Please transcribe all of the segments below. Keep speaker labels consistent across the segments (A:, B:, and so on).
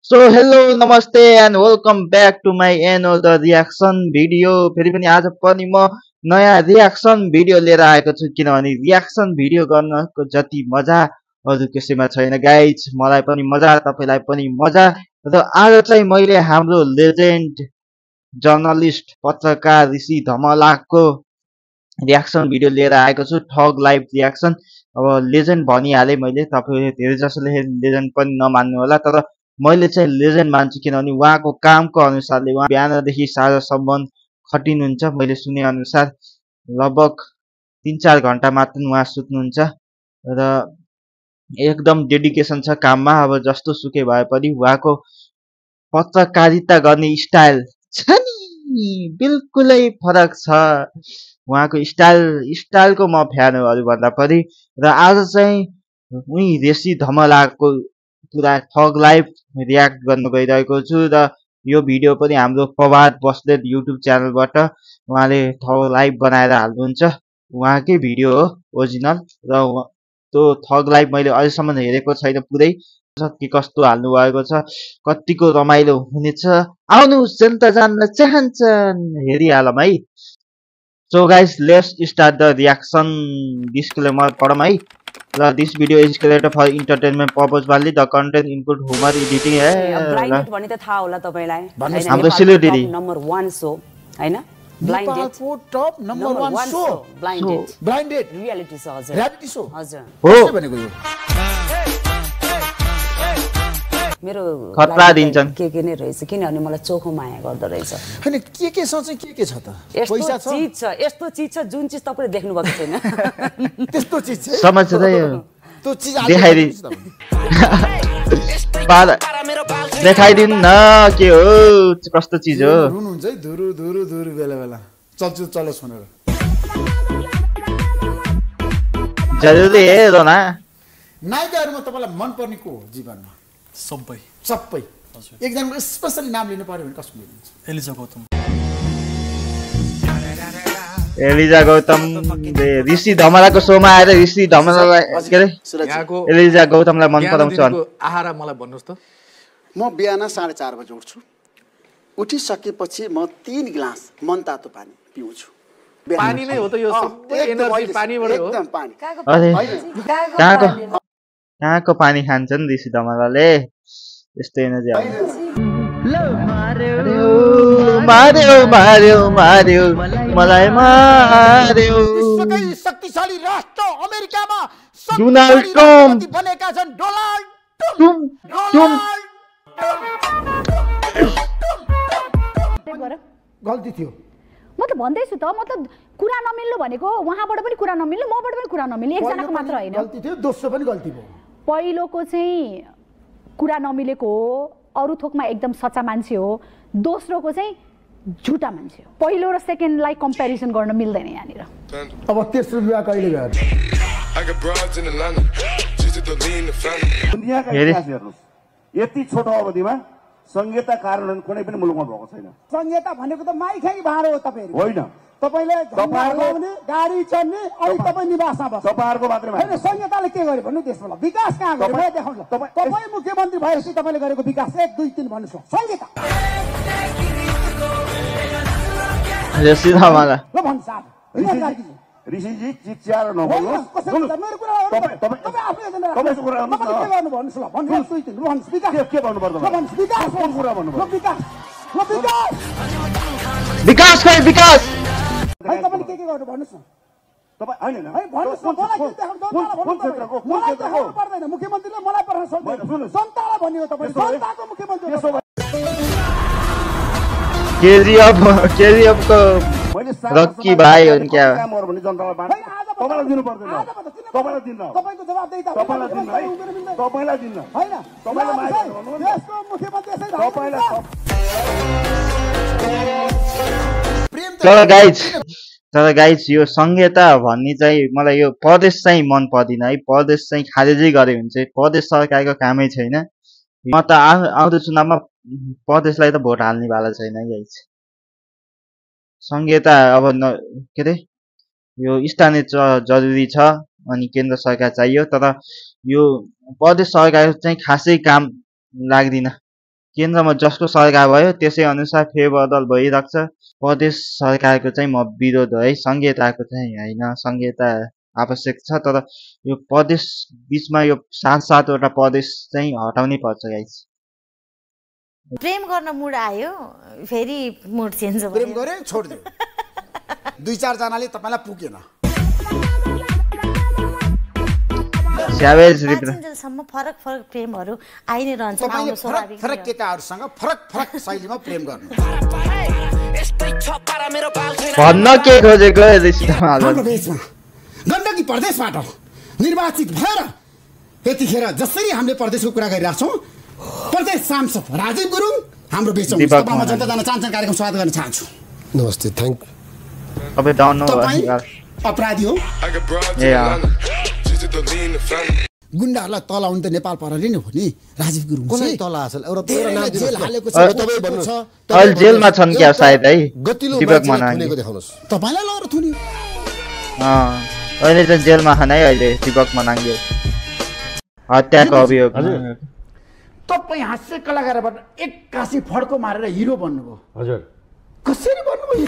A: So hello नमस्ते and welcome back to my another reaction video. फेरि पनि आज पनि म नयाँ रियाक्सन भिडियो लिएर आएको छु, किनभने रियाक्सन भिडियो गर्नको जति मजा अरू कसैमा छैन गाइज। मलाई पनि मजा, तपाईलाई पनि मजा। र आज चाहिँ मैले हाम्रो लेजेन्ड जर्नलिस्ट पत्रकार ऋषि धमलाको रियाक्सन भिडियो लिएर आएको छु, ठग लाइभ रियाक्सन। अब लेजेन्ड भनिहालेँ मैले, तपाईँले धेरै जसोले लेजेन्ड पनि नमान्नु होला, तर मैले चाहिँ लेजेन्ड मान्छु, किनभने उहाँको कामको अनुसारले उहाँ बिहानदेखि साँझसम्म खटिनुहुन्छ। मैले सुने अनुसार लगभग 3-4 घण्टा मात्र उहाँ सुत्नुहुन्छ र एकदम डेडिकेसन छ काममा। अब जस्तो सुकै भए पनि उहाँको पत्रकारिता गर्ने स्टाइल छ नि बिल्कुलै फरक छ। उहाँको स्टाइलको म फ्यान हो अरूभन्दा पनि। र आज चाहिँ उही ऋषि धमलाको पुरा ठग लाइभ रियाक्ट गर्न गइरहेको छु। र यो भिडियो पनि हाम्रो प्रभात बस्नेत युट्युब च्यानलबाट उहाँले ठग लाइभ बनाएर हाल्नुहुन्छ। उहाँकै भिडियो हो ओरिजिनल। र त्यो ठग लाइभ मैले अहिलेसम्म हेरेको छैन पुरै, के कस्तो हाल्नु भएको छ, कतिको रमाइलो हुनेछ, आउनुहोस् जनता जान्न चाहन्छन् हेरिहालौँ है। So guys let's start the reaction. Disclaimer पढौँ है। This video is created for entertainment purpose only. The content include humor, editing
B: blinded भन्ने त थाहा होला तपाईलाई हैन?
A: हाम्रो सिलिगुडी
B: नम्बर 1 शो हैन? ब्लाइन्डेड
C: नेपालको top number 1 show blinded
B: reality show हजुर।
C: रियालिटी शो
B: हजुर
A: हो
C: के भनेको यो?
B: मेरो
A: खतरा दिन्छन्
B: के नै रहेछ, किनभने मलाई चोखो माया गर्दो रहेछ।
C: हैन के सँग चाहिँ के छ त? पैसा छ,
B: यस्तो चीज छ जुन चीज तपाईले देख्नु भएको छैन।
C: त्यस्तो चीज छ
A: समझदै
C: त्यो चीज
A: देखाइदि देखाइदिनु न के हो, कस्तो चीज हो।
C: रुनुहुन्छ है धुरु धुरु धुरु बेला बेला चल्छु चलो सुनेर
A: जरुरी है रोना।
C: नायिकाहरुमा तपाईलाई मन पर्ने को हो जीवनमा? सबै एकजनाको स्पेशली नाम लिनु पर्यो भने कसको लिनुहुन्छ?
A: एलिजा गौतम ऋषि धमलाको सोमा आएर ऋषि धमलालाई के अरे एलिजा गौतमलाई मन पराउँछ।
D: आहारा मलाई भन्नुस् त।
E: म बिहान 4:30 बजे उठ्छु। उठिसकेपछि म 3 गिलास मनतातो पानी पिउँछु।
D: पानी नै हो त यो सबै एनर्जी पानीबाट हो।
E: एकदम पानी।
A: कहाँको पानी खान्छन् ऋषि धमलाले? यस्तो एनर्जी मार्यो मार्यो मार्यो मलाई मार्यो।
C: विश्वकै शक्तिशाली राष्ट्र अमेरिकामा
A: डोनाल्ड ट्रम्प
C: बनेका छन्। डोनाल्ड गल्ती थियो
F: मतलब भन्दैछु त, मतलब कुरा नमिल्नु भनेको उहाँबाट पनि कुरा नमिल्नु, मबाट पनि कुरा नमिल्नु, एकजनाको मात्र हैन।
C: गल्ती थियो, दोस्रो पनि गल्ती भयो।
F: पहिलोको चाहिँ कुरा नमिलेको हो, अरु थोकमा एकदम सच्चा मान्छे हो। दोस्रोको चाहिँ झुटा मान्छे हो। पहिलो र सेकेन्डलाई कम्पेरिजन गर्न मिल्दैन यहाँनिर।
C: अब तेस्रो विवाह कहिले गर्नु?
G: यति छोटो अवधिमा संहिता कार्यान्वयन कुनै पनि मुलुकमा भएको छैन।
H: संहिता भनेको त माइखाइ भाडो हो तपाईहरु।
G: होइन,
H: तपाईले तपाईहरुले गाडी चढ्ने अनि तपाई निवासमा बस्नु।
G: तपाईहरुको मात्रै
H: हैन, संहिताले के गर्यो भन्नु देशमा? विकास कहाँ गर्यो म देखाउँछु। तपाई मुख्यमन्त्री भएपछि तपाईले गरेको विकास 1 2 3 भन्नुस्। संहिता
A: ऋषि धमला
H: ल भन्छ साहब।
G: ऋषिजी चिच्याएर नबोल्नुस्।
H: मेरो कुरा तपाईँ आफै एजेन्डा
G: तपाईको कुरा गर्नुस् न।
H: के गर्नु भन्नुस् ल? भन्नुस् 2 3 भन्नुस्। विकास
G: के गर्नु पर्छ?
H: भन्नुस् विकास
G: कुन कुरा भन्नु पर्छ?
A: विकास खै विकास
H: है तपाईले के गर्नु भन्नुस् न?
G: तपाई हैन हैन
H: है भन्नुस् न। मलाई के देखाउनु?
G: कुन क्षेत्रको
H: पर्दैन। मुख्यमन्त्रीले मलाई पर्न सक्दैन। जनतालाई भन्नु हो तपाईले। जनताको मुख्यमन्त्री हो।
A: केजीएफ को रक्की भाइ हुन् क्या?
G: कामहरु भने जनतालाई बाँड्नु तपाईलाई दिनु पर्दैन। तपाईलाई दिन्न।
H: तपाईको जवाफदेही
G: तपाईलाई दिन्न है। तपाईलाई दिन्न।
H: हैन,
G: तपाईले माग
H: देशको मुख्यमन्त्री यसै
G: तपाईलाई
A: तर गाइज यो संहिता भन्ने चाहिँ मलाई यो प्रदेश चाहिँ मन पर्दैन है। प्रदेश चाहिँ खारेजै गरे हुन्छ। प्रदेश सरकारको कामै छैन। म त आउँदो चुनावमा प्रदेशलाई त भोट हाल्ने वाला छैन गाइज। संहिता अब के अरे यो स्थानीय जरुरी छ अनि केन्द्र सरकार चाहियो, तर यो प्रदेश सरकार चाहिँ खासै काम लाग्दिन। केन्द्रमा जस्तो सरकार भयो त्यसै अनुसार फेरबदल भइरहेको छ। प्रदेश सरकारको चाहिँ म विरोध है, संहिताको चाहिँ होइन, संहिता आवश्यक छ तर यो प्रदेश बिचमा यो 7-7वटा प्रदेश चाहिँ हटाउनै पर्छ गाइस।
I: प्रेम गर्न मुड आयो फेरि मुड चेन्ज भयो।
C: प्रेम गरे छोड्दियो 2-4 जनाले तपाईलाई पुगेन।
A: स्यावेज
I: सम्म फरक फरक प्रेमहरू आइ नै रहन्छ।
C: तपाईले फरक केटाहरूसँग फरक शैलीमा प्रेम गर्नु।
A: भन्न के खोजेको
C: हाम्रो देशमा गण्डकी प्रदेशबाट निर्वाचित भएर यतिखेर जसरी हामीले प्रदेशको कुरा गरिरहेछौँ, प्रदेश सांसद राजीव गुरुङ हाम्रो बिचमा तपाईँ जनता जान चाहन्छन्, कार्यक्रम स्वागत गर्न चाहन्छु।
J: नमस्ते, थ्याङ्क
C: तपाईँ अपराधी हो। गुण्डाहरूलाई तल आउनु त नेपाल प्रहरी नै हो नि। राजीव गुरुङ
J: कसलाई तल असल एउटा
C: जेल हालेको छ।
J: तपाईँ भन्नुहोस्
A: अहिले जेलमा छन् क्या सायद है
J: गतिलो
A: दिपक मनाङ
J: थुनेको देखाउनुहोस्।
C: तपाईलाई लगेर थुन्यो।
A: अहिले चाहिँ जेलमा छन् है अहिले दिपक मनाङले हत्याको अभियोग।
C: तपाईँ हास्य कलाकारबाट एक्कासी फड्को मारेर हिरो बन्नुभयो।
J: हजुर
C: कसरी बन्नुभयो?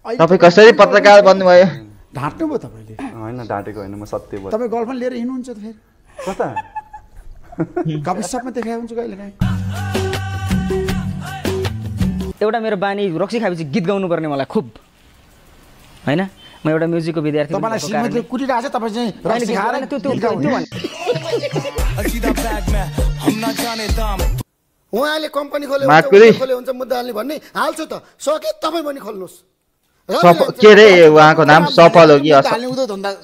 A: तपाईँ कसरी पत्रकार बन्नुभयो?
C: ढाँट्नुभयो तपाईँले?
D: होइन ढाँटेको होइन, म सत्य बोल्छु।
C: तपाईँ गर्लफ्रेन्ड लिएर हिँड्नुहुन्छ त फेरि
D: कता
C: गफसपमा देखाएको हुन्छ कहिले काहीँ।
K: एउटा मेरो बानी रक्सी खाएपछि गीत गाउनु पर्ने मलाई खुब होइन। म एउटा म्युजिकको विद्यार्थी।
C: तपाईँलाई श्रीमतीले कुटिरहेको छ, तपाईँ चाहिँ रक्सी खाएर
J: उहाँले कम्पनी खोले हुन्छ मुद्दा हाल्ने भन्ने हाल्छु त सके तपाईँ पनि खोल्नुहोस्।
A: के रे उहाँको नाम सफल हो कि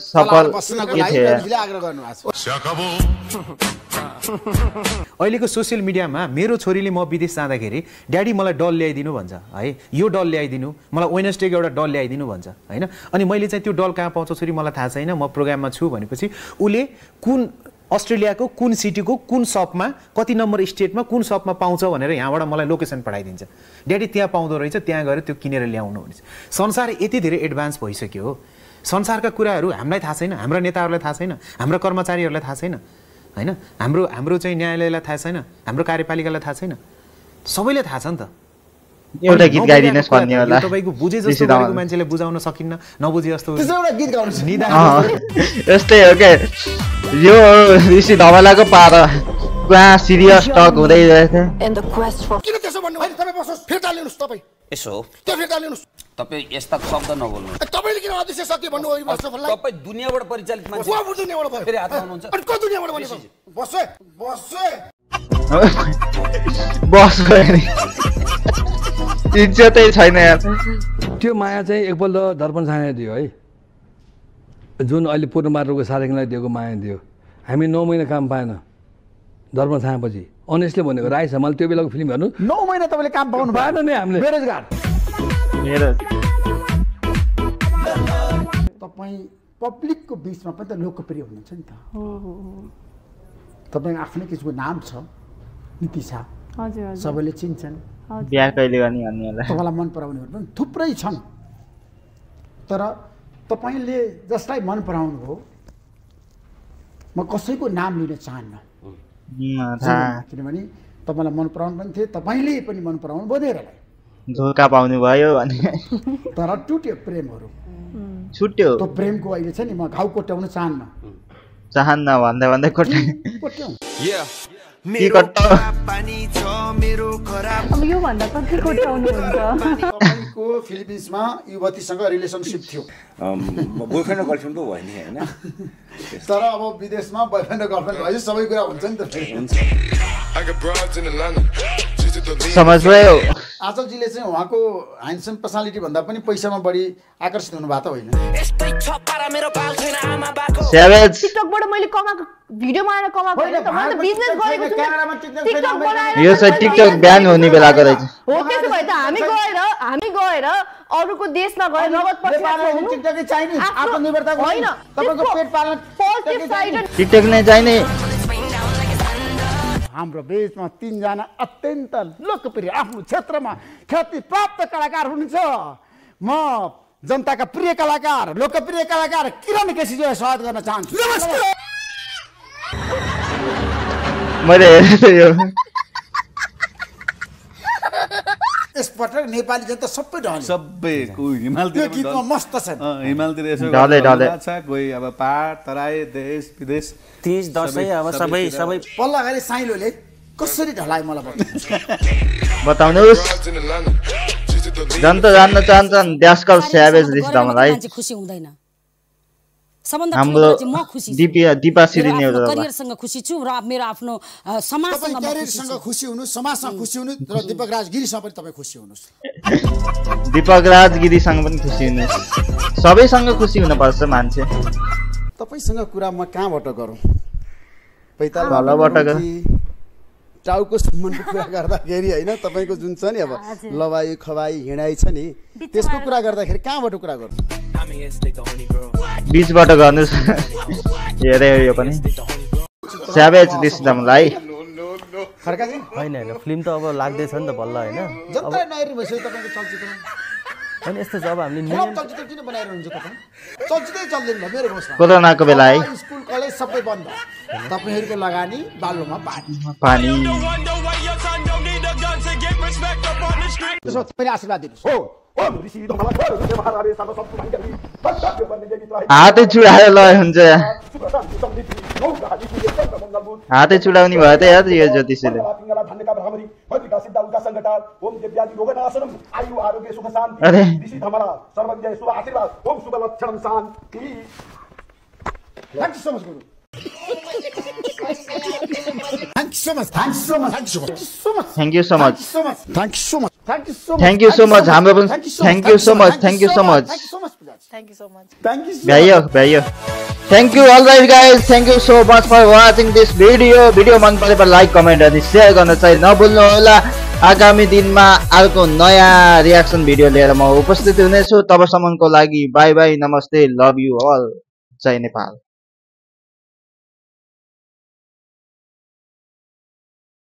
A: सफल के थियो?
L: अहिलेको सोसियल मिडियामा मेरो छोरीले म विदेश जाँदाखेरि ड्याडी मलाई डल ल्याइदिनु भन्छ है, यो डल ल्याइदिनु, मलाई वेडनेसडेको एउटा डल ल्याइदिनु भन्छ होइन। अनि मैले चाहिँ त्यो डल कहाँ पाउँछ छोरी मलाई थाहा छैन, म प्रोग्राममा छु भनेपछि उसले कुन अस्ट्रेलियाको कुन सिटीको कुन सपमा कति नम्बर स्टेटमा कुन सपमा पाउँछ भनेर यहाँबाट मलाई लोकेसन पठाइदिन्छ। ड्याडी त्यहाँ पाउँदो रहेछ, त्यहाँ गएर त्यो किनेर ल्याउनु भनेपछि संसार यति धेरै एडभान्स भइसक्यो हो। संसारका कुराहरू हामीलाई थाहा छैन, हाम्रा नेताहरूलाई थाहा छैन, हाम्रा कर्मचारीहरूलाई थाहा छैन होइन, हाम्रो चाहिँ न्यायालयलाई थाहा छैन, हाम्रो कार्यपालिकालाई थाहा छैन, सबैले थाहा छ नि त।
A: एउटा गीत गाइदिनुहोस् भन्ने होला।
L: तपाईको बुझे जस्तो गरेको मान्छेले बुझाउन सकिन्न, नबुझे जस्तो
C: एउटा गीत गाउनुहोस्।
A: यस्तै हो के यो ऋषि धमलाको पारा कहाँ सिरियस टक हुँदै रहेछ।
J: किन त्यसो भन्नु भयो? तपाईँ बस्नुहोस्, फिर्ता लिनुहोस्। तपाईँ
M: यसो
J: त्यो फिर्ता लिनुहोस्।
M: तपाईँ यस्ता शब्द नबोल्नु।
J: तपाईँले किन अध्यक्ष सत्य भन्नुभयो?
M: तपाईँ दुनियाँबाट परिचालित मान्छे।
J: को दुनियाँबाट भयो?
M: फेरि हात लाउनुहुन्छ।
J: अनि को दुनियाँबाट भनेको? बस्छ
A: बस इज्जतै छैन यार।
N: त्यो माया चाहिँ एकपल्ट दर्पण छाया दियो है, जुन अहिले पूर्णमात्रको सारेङलाई दिएको माया दियो। हामी 9 महिना काम पाएन दर्पण छाएपछि। अनेस्टली भनेको राई समाल त्यो बेलाको फिल्म हेर्नु,
C: 9 महिना तपाईँले काम पाउनु भएन नि। हामीले बेरोजगार। तपाईँ पब्लिकको बिचमा पनि त लोकप्रिय हुनुहुन्छ नि त। तपाईँ आफ्नै किसिमको नाम छ, नितिशा, सबैले चिन्छन्।
A: बिहा कहिले गर्ने भन्ने होला।
C: तपाईँलाई मन पराउनेहरू पनि थुप्रै छन्, तर तपाईँले जसलाई मन पराउनु हो म कसैको नाम लिन चाहन्न, किनभने तपाईँलाई मन पराउनु पनि थिए, तपाईँले पनि मन पराउनु बधेरलाई
A: धोका पाउनु भयो भने
C: तर टुट्यो प्रेमहरू,
A: छुट्यो।
C: त्यो प्रेमको अहिले छ नि म घाउ कोट्याउन चाहन्न
A: भन्दै भन्दै
C: कोट्याउँ।
F: अब यो भन्दा कति कोट्याउनु हुन्छ?
C: तपाईँको फिलिपिन्समा युवतीसँग रिलेसनसिप थियो,
O: बोयफ्रेन्ड र गर्लफ्रेन्ड पो भयो नि होइन,
C: तर अब विदेशमा बोयफ्रेन्ड र गर्लफ्रेन्ड भएपछि सबै कुरा हुन्छ नि त।
A: समझ्यो।
C: आचलजीले चाहिँ उहाँको ह्यान्डसम पर्सनालिटी भन्दा पनि पैसामा बढी आकर्षित हुनु भएको त होइन?
F: टिकटकबाट मैले कमाएको भिडियो बनाएर कमाएको होइन त, मैले त बिजनेस गरेको छु। टिकटक बनाएर
A: यो चाहिँ टिकटक ब्यान हुने बेलाको रहेछ।
F: हो त्यसो भए त हामी गएर अरूको देशमा गएर नगद पैसा हुनु
C: टिकटकै चाहिने आत्मनिर्भरताको
F: होइन,
C: तपाईको पेट पाल्न
F: पोजिटिभ साइड
A: टिकटक नै चाहिने।
C: हाम्रो देशमा 3 जना अत्यन्त लोकप्रिय आफ्नो क्षेत्रमा ख्याति प्राप्त कलाकार हुनुहुन्छ। म जनताका प्रिय कलाकार, लोकप्रिय कलाकार किरण केसीजीलाई स्वागत गर्न चाहन्छु।
A: मैले हेरेको यो
C: यसपटक नेपाली जनता सबै ढल्यो
P: सबै हिमालतिर
C: यो गीतमा मस्त छ
P: हिमालतिर यसो
A: ढले
P: कोही अब पहाड तराई देश विदेश
K: 30 दशैं अब सबै
C: पल्ला गरे साइलोले कसरी ढलाए मलाई
A: बताउनुहोस् जनता जान्न चाहन्छन् ड्यास्कल स्याभेज ऋषि धमलाई
B: खुसी हुँदैन सबभन्दा
A: हाम्रो दिपा सिरिने एउटा
B: करियरसँग खुसी छु र मेरो आफ्नो समाजसँग
C: करियरसँग खुसी हुनु समाजसँग खुसी हुनु र दीपक राजगिरीसँग पनि तपाईँ खुसी हुनुहोस्
A: दीपक राजगिरीसँग पनि खुसी हुनुहोस् सबैसँग खुसी हुनुपर्छ मान्छे
E: तपाईँसँग कुरा म कहाँबाट गरौँ पैताल
A: भलबाट
E: टाउको सम्बन्धको कुरा गर्दाखेरि होइन तपाईँको जुन छ नि अब लवाई खवाई हिँडाइ छ नि त्यसको कुरा गर्दाखेरि कहाँबाट कुरा गर्नु
A: बीचबाट गर्नुहोस् हेरे यो पनि स्याभेज ऋषि धमलाई
K: होइन फिल्म त अब लाग्दैछ नि त बल्ल होइन
C: जत्रै नहेर्नु भइसक्यो तपाईँको चलचित्र
K: होइन यस्तो जब हामीले
C: चलचित्र किन बनाइरहनुहुन्छ तपाईँ चलचित्रै चल्दैन भयो मेरो घोषणा
A: कोरोनाको बेला है
C: स्कुल कलेज सबै बन्द तपाईँहरूको लगानी बालोमा
A: पानी
C: तपाईँले आशीर्वाद दिनुहोस्
A: हातै चुडाएर लय हुन्छ हातै चुडाउने भयो त यार यो ज्योतिषीले अरे thank you so much thank you so much हाम्रो पनि थ्याङ्क यू सो मच भ्याइयो thank you all right guys thank you so much for watching this video मन परेमा लाइक कमेन्ट अनि सेयर गर्न चाहिँ नभुल्नु होला आगामी दिनमा अर्को नयाँ रियाक्सन भिडियो लिएर म उपस्थित हुनेछु तबसम्मको लागि बाई बाई नमस्ते लभ यू अल जय नेपाल